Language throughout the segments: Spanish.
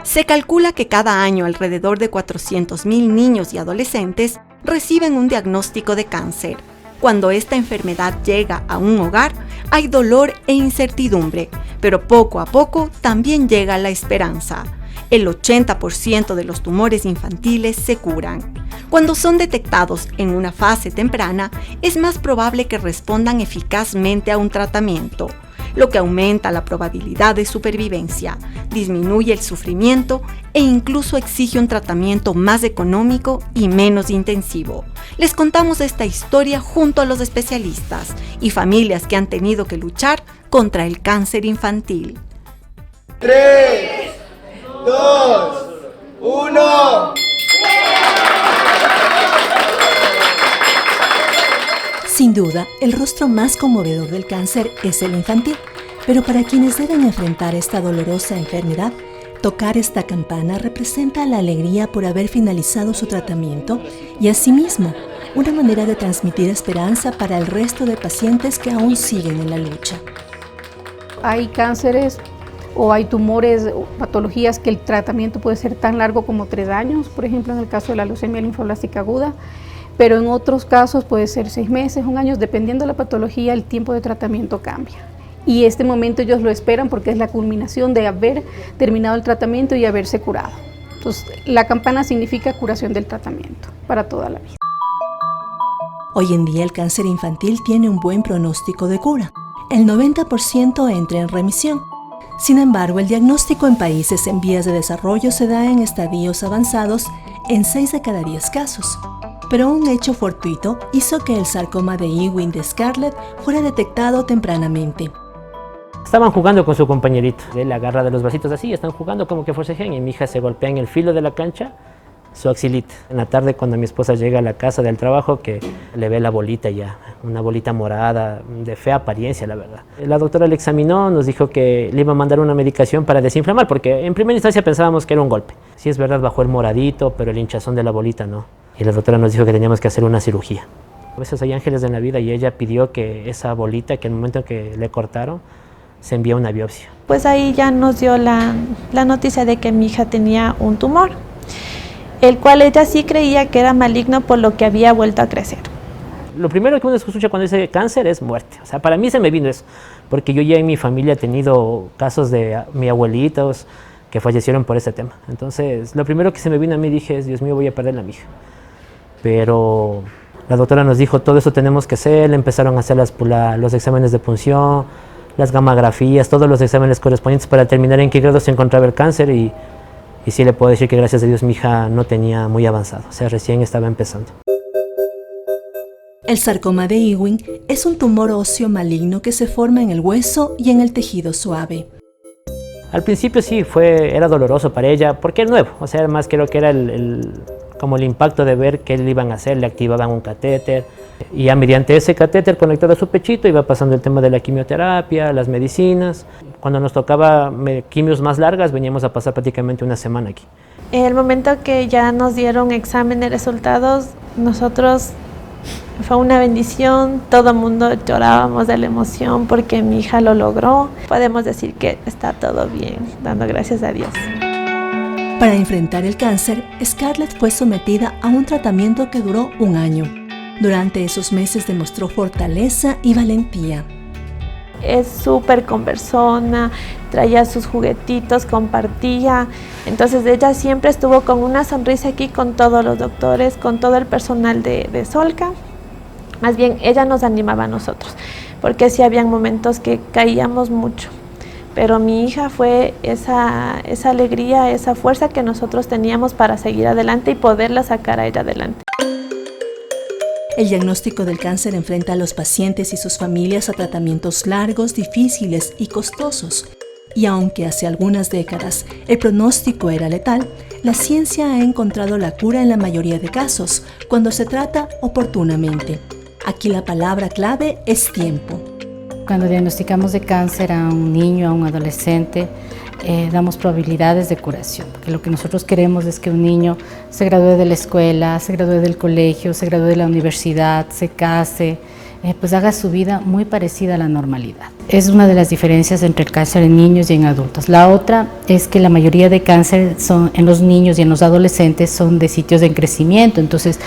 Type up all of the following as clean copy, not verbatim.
Se calcula que cada año alrededor de 400.000 niños y adolescentes reciben un diagnóstico de cáncer. Cuando esta enfermedad llega a un hogar, hay dolor e incertidumbre, pero poco a poco también llega la esperanza. El 80% de los tumores infantiles se curan. Cuando son detectados en una fase temprana, es más probable que respondan eficazmente a un tratamiento, lo que aumenta la probabilidad de supervivencia, disminuye el sufrimiento e incluso exige un tratamiento más económico y menos intensivo. Les contamos esta historia junto a los especialistas y familias que han tenido que luchar contra el cáncer infantil. 3, 2, 1... Sin duda, el rostro más conmovedor del cáncer es el infantil, pero para quienes deben enfrentar esta dolorosa enfermedad, tocar esta campana representa la alegría por haber finalizado su tratamiento y asimismo una manera de transmitir esperanza para el resto de pacientes que aún siguen en la lucha. Hay cánceres o hay tumores o patologías que el tratamiento puede ser tan largo como 3 años, por ejemplo en el caso de la leucemia linfoblástica aguda, pero en otros casos puede ser 6 meses, 1 año, dependiendo de la patología, el tiempo de tratamiento cambia. Y este momento ellos lo esperan porque es la culminación de haber terminado el tratamiento y haberse curado. Entonces, la campana significa curación del tratamiento para toda la vida. Hoy en día el cáncer infantil tiene un buen pronóstico de cura. El 90% entra en remisión. Sin embargo, el diagnóstico en países en vías de desarrollo se da en estadios avanzados en 6 de cada 10 casos. Pero un hecho fortuito hizo que el sarcoma de Ewing de Scarlett fuera detectado tempranamente. Estaban jugando con su compañerito, él agarra de los bracitos así, están jugando como que forcejean y mi hija se golpea en el filo de la cancha, su axilita. En la tarde cuando mi esposa llega a la casa del trabajo que le ve la bolita ya, una bolita morada, de fea apariencia la verdad. La doctora le examinó, nos dijo que le iba a mandar una medicación para desinflamar porque en primera instancia pensábamos que era un golpe. Sí es verdad, bajó el moradito, pero el hinchazón de la bolita no. Y la doctora nos dijo que teníamos que hacer una cirugía. A veces hay ángeles en la vida y ella pidió que esa bolita, que en el momento en que le cortaron, se envía una biopsia. Pues ahí ya nos dio la noticia de que mi hija tenía un tumor, el cual ella sí creía que era maligno por lo que había vuelto a crecer. Lo primero que uno escucha cuando dice cáncer es muerte. O sea, para mí se me vino eso, porque yo ya en mi familia he tenido casos de mi abuelitos que fallecieron por ese tema. Entonces, lo primero que se me vino a mí dije es, Dios mío, voy a perder a mi hija. Pero la doctora nos dijo, todo eso tenemos que hacer, le empezaron a hacer los exámenes de punción, las gamografías, todos los exámenes correspondientes para determinar en qué grado se encontraba el cáncer y sí le puedo decir que gracias a Dios mi hija no tenía muy avanzado, o sea, recién estaba empezando. El sarcoma de Ewing es un tumor óseo maligno que se forma en el hueso y en el tejido suave. Al principio sí, era doloroso para ella porque era nuevo, o sea, más creo que era como el impacto de ver qué le iban a hacer, le activaban un catéter y ya mediante ese catéter conectado a su pechito iba pasando el tema de la quimioterapia, las medicinas. Cuando nos tocaba quimios más largas veníamos a pasar prácticamente 1 semana aquí. El momento que ya nos dieron exámenes, resultados, nosotros fue una bendición, todo el mundo llorábamos de la emoción porque mi hija lo logró. Podemos decir que está todo bien, dando gracias a Dios. Para enfrentar el cáncer, Scarlett fue sometida a un tratamiento que duró 1 año. Durante esos meses demostró fortaleza y valentía. Es súper conversona, traía sus juguetitos, compartía. Entonces ella siempre estuvo con una sonrisa aquí con todos los doctores, con todo el personal de Solca. Más bien ella nos animaba a nosotros, porque sí habían momentos que caíamos mucho. Pero mi hija fue esa alegría, esa fuerza que nosotros teníamos para seguir adelante y poderla sacar a ella adelante. El diagnóstico del cáncer enfrenta a los pacientes y sus familias a tratamientos largos, difíciles y costosos. Y aunque hace algunas décadas el pronóstico era letal, la ciencia ha encontrado la cura en la mayoría de casos, cuando se trata oportunamente. Aquí la palabra clave es tiempo. Cuando diagnosticamos de cáncer a un niño, a un adolescente, damos probabilidades de curación, porque lo que nosotros queremos es que un niño se gradúe de la escuela, se gradúe del colegio, se gradúe de la universidad, se case, pues haga su vida muy parecida a la normalidad. es una de las diferencias entre el cáncer en niños y en adultos. La otra es que la mayoría de cáncer en los niños y en los adolescentes son de sitios en crecimiento, entonces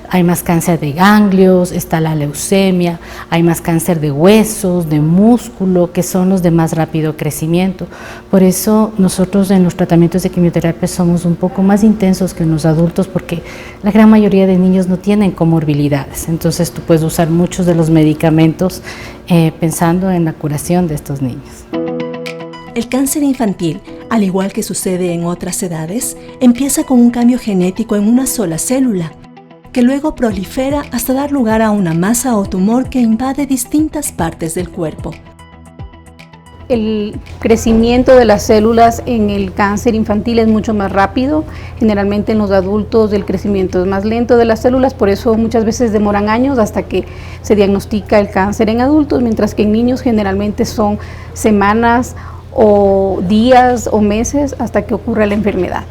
hay más cáncer de ganglios, está la leucemia, hay más cáncer de huesos, de músculo, que son los de más rápido crecimiento. Por eso nosotros en los tratamientos de quimioterapia somos un poco más intensos que en los adultos, porque la gran mayoría de niños no tienen comorbilidades, entonces tú puedes usar muchos de los medicamentos pensando en la curación de estos niños. El cáncer infantil, al igual que sucede en otras edades, empieza con un cambio genético en una sola célula, que luego prolifera hasta dar lugar a una masa o tumor que invade distintas partes del cuerpo. El crecimiento de las células en el cáncer infantil es mucho más rápido. Generalmente en los adultos el crecimiento es más lento de las células, por eso muchas veces demoran años hasta que se diagnostica el cáncer en adultos, mientras que en niños generalmente son semanas o días o meses hasta que ocurra la enfermedad.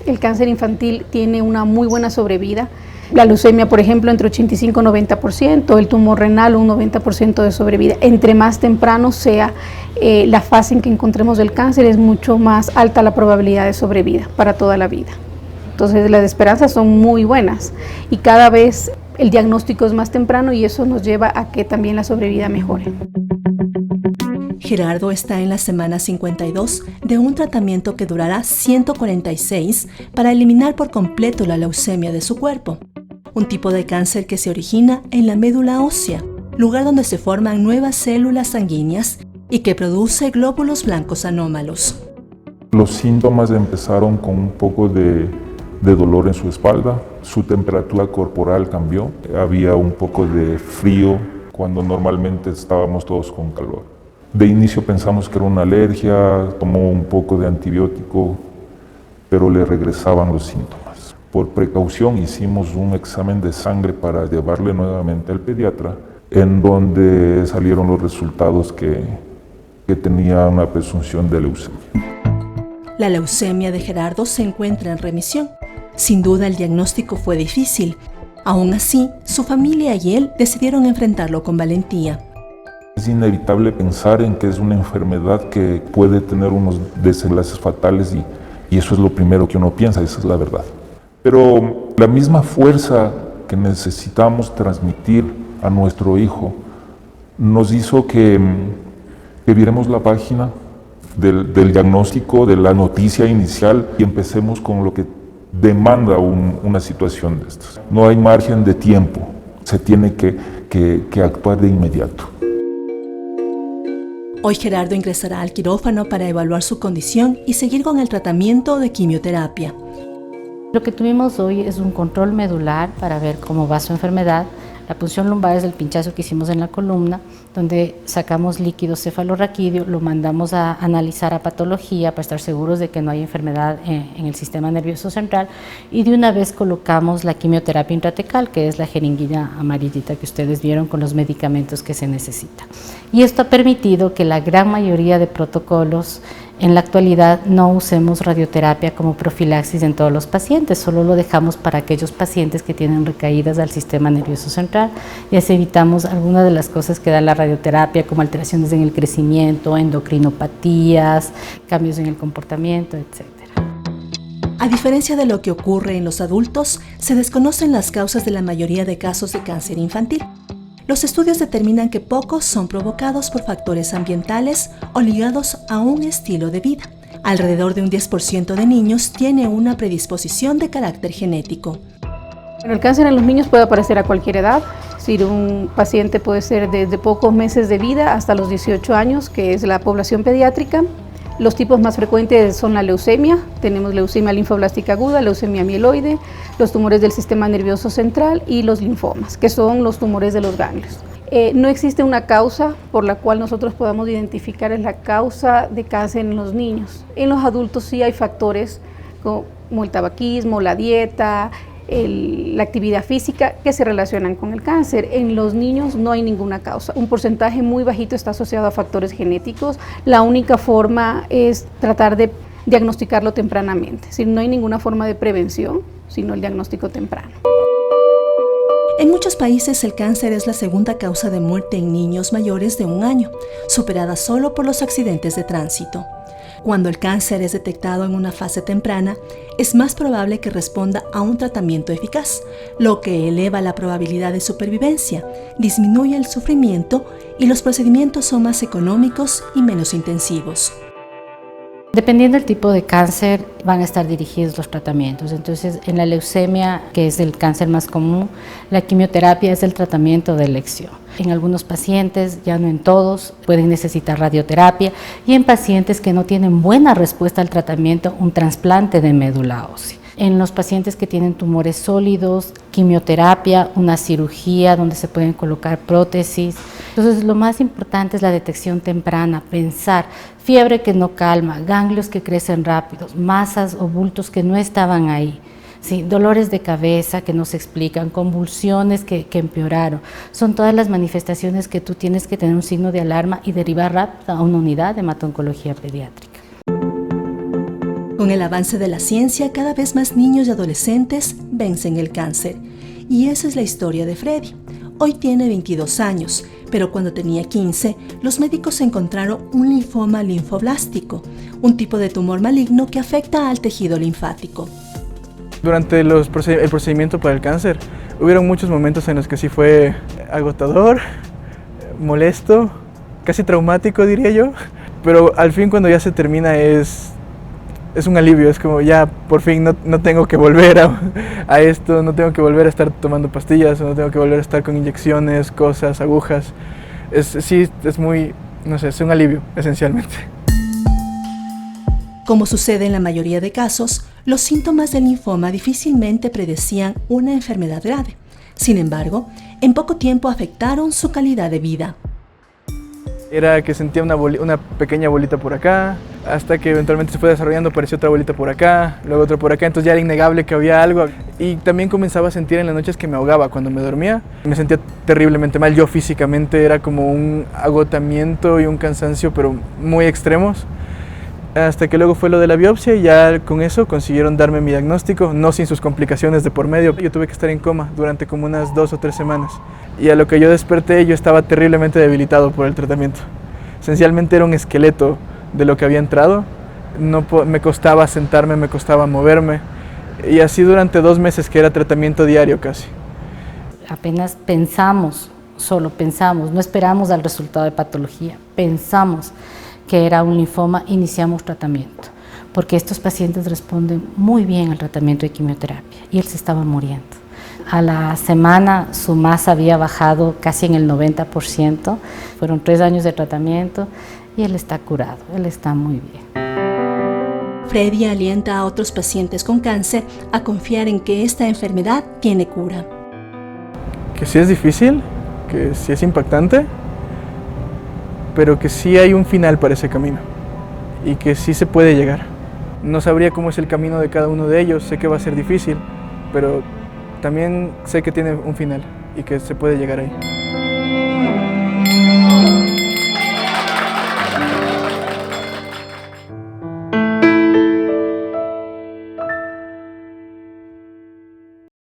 El cáncer infantil tiene una muy buena sobrevida. La leucemia, por ejemplo, entre 85 y 90%, el tumor renal un 90% de sobrevida. Entre más temprano sea la fase en que encontremos el cáncer, es mucho más alta la probabilidad de sobrevida para toda la vida. Entonces las esperanzas son muy buenas y cada vez el diagnóstico es más temprano y eso nos lleva a que también la sobrevida mejore. Gerardo está en la semana 52 de un tratamiento que durará 146 para eliminar por completo la leucemia de su cuerpo, un tipo de cáncer que se origina en la médula ósea, lugar donde se forman nuevas células sanguíneas y que produce glóbulos blancos anómalos. Los síntomas empezaron con un poco de dolor en su espalda, su temperatura corporal cambió, había un poco de frío cuando normalmente estábamos todos con calor. De inicio pensamos que era una alergia, tomó un poco de antibiótico, pero le regresaban los síntomas. Por precaución hicimos un examen de sangre para llevarle nuevamente al pediatra, en donde salieron los resultados que tenía una presunción de leucemia. La leucemia de Gerardo se encuentra en remisión. Sin duda el diagnóstico fue difícil. Aún así, su familia y él decidieron enfrentarlo con valentía. Es inevitable pensar en que es una enfermedad que puede tener unos desenlaces fatales y eso es lo primero que uno piensa, esa es la verdad. Pero la misma fuerza que necesitamos transmitir a nuestro hijo nos hizo que viéramos la página del diagnóstico, de la noticia inicial y empecemos con lo que demanda una situación de estas. No hay margen de tiempo, se tiene que actuar de inmediato. Hoy Gerardo ingresará al quirófano para evaluar su condición y seguir con el tratamiento de quimioterapia. Lo que tuvimos hoy es un control medular para ver cómo va su enfermedad. La punción lumbar es el pinchazo que hicimos en la columna, donde sacamos líquido cefalorraquídeo, lo mandamos a analizar a patología para estar seguros de que no hay enfermedad en el sistema nervioso central y de una vez colocamos la quimioterapia intratecal, que es la jeringuilla amarillita que ustedes vieron con los medicamentos que se necesitan. Y esto ha permitido que la gran mayoría de protocolos en la actualidad no usemos radioterapia como profilaxis en todos los pacientes, solo lo dejamos para aquellos pacientes que tienen recaídas al sistema nervioso central y así evitamos algunas de las cosas que da la radioterapia como alteraciones en el crecimiento, endocrinopatías, cambios en el comportamiento, etc. A diferencia de lo que ocurre en los adultos, se desconocen las causas de la mayoría de casos de cáncer infantil. Los estudios determinan que pocos son provocados por factores ambientales o ligados a un estilo de vida. Alrededor de un 10% de niños tiene una predisposición de carácter genético. El cáncer en los niños puede aparecer a cualquier edad. Es decir, un paciente puede ser desde pocos meses de vida hasta los 18 años, que es la población pediátrica. Los tipos más frecuentes son la leucemia, tenemos leucemia linfoblástica aguda, leucemia mieloide, los tumores del sistema nervioso central y los linfomas, que son los tumores de los ganglios. No existe una causa por la cual nosotros podamos identificar la causa de cáncer en los niños. En los adultos sí hay factores como el tabaquismo, la dieta, la actividad física que se relacionan con el cáncer. En los niños no hay ninguna causa. Un porcentaje muy bajito está asociado a factores genéticos. La única forma es tratar de diagnosticarlo tempranamente. Es decir, no hay ninguna forma de prevención, sino el diagnóstico temprano. En muchos países el cáncer es la segunda causa de muerte en niños mayores de 1 año, superada solo por los accidentes de tránsito. Cuando el cáncer es detectado en una fase temprana, es más probable que responda a un tratamiento eficaz, lo que eleva la probabilidad de supervivencia, disminuye el sufrimiento y los procedimientos son más económicos y menos intensivos. Dependiendo del tipo de cáncer, van a estar dirigidos los tratamientos. Entonces, en la leucemia, que es el cáncer más común, la quimioterapia es el tratamiento de elección. En algunos pacientes, ya no en todos, pueden necesitar radioterapia y en pacientes que no tienen buena respuesta al tratamiento, un trasplante de médula ósea. En los pacientes que tienen tumores sólidos, quimioterapia, una cirugía donde se pueden colocar prótesis. Entonces, lo más importante es la detección temprana, pensar fiebre que no calma, ganglios que crecen rápidos, masas o bultos que no estaban ahí. Sí, dolores de cabeza que no se explican, convulsiones que empeoraron. Son todas las manifestaciones que tú tienes que tener un signo de alarma y derivar rápido a una unidad de hemato-oncología pediátrica. Con el avance de la ciencia, cada vez más niños y adolescentes vencen el cáncer. Y esa es la historia de Freddy. Hoy tiene 22 años, pero cuando tenía 15, los médicos encontraron un linfoma linfoblástico, un tipo de tumor maligno que afecta al tejido linfático. Durante el procedimiento para el cáncer, hubieron muchos momentos en los que sí fue agotador, molesto, casi traumático diría yo, pero al fin cuando ya se termina es un alivio, es como ya por fin no tengo que volver a esto, no tengo que volver a estar tomando pastillas, no tengo que volver a estar con inyecciones, cosas, agujas. Es muy, no sé, es un alivio esencialmente. Como sucede en la mayoría de casos, los síntomas del linfoma difícilmente predecían una enfermedad grave. Sin embargo, en poco tiempo afectaron su calidad de vida. Era que sentía una pequeña bolita por acá, hasta que eventualmente se fue desarrollando, apareció otra bolita por acá, luego otra por acá, entonces ya era innegable que había algo. Y también comenzaba a sentir en las noches que me ahogaba cuando me dormía. Me sentía terriblemente mal, yo físicamente era como un agotamiento y un cansancio, pero muy extremos. Hasta que luego fue lo de la biopsia y ya con eso consiguieron darme mi diagnóstico, no sin sus complicaciones de por medio. Yo tuve que estar en coma durante como unas 2 o 3 semanas y a lo que yo desperté yo estaba terriblemente debilitado por el tratamiento. Esencialmente era un esqueleto de lo que había entrado, me costaba sentarme, me costaba moverme y así durante 2 meses que era tratamiento diario casi. Apenas pensamos, solo pensamos, no esperamos al resultado de patología, pensamos que era un linfoma, iniciamos tratamiento, porque estos pacientes responden muy bien al tratamiento de quimioterapia y él se estaba muriendo. A la semana su masa había bajado casi en el 90%, fueron 3 años de tratamiento y él está curado, él está muy bien. Freddy alienta a otros pacientes con cáncer a confiar en que esta enfermedad tiene cura. Que sí es difícil, que sí es impactante, pero que sí hay un final para ese camino y que sí se puede llegar. No sabría cómo es el camino de cada uno de ellos, sé que va a ser difícil, pero también sé que tiene un final y que se puede llegar ahí.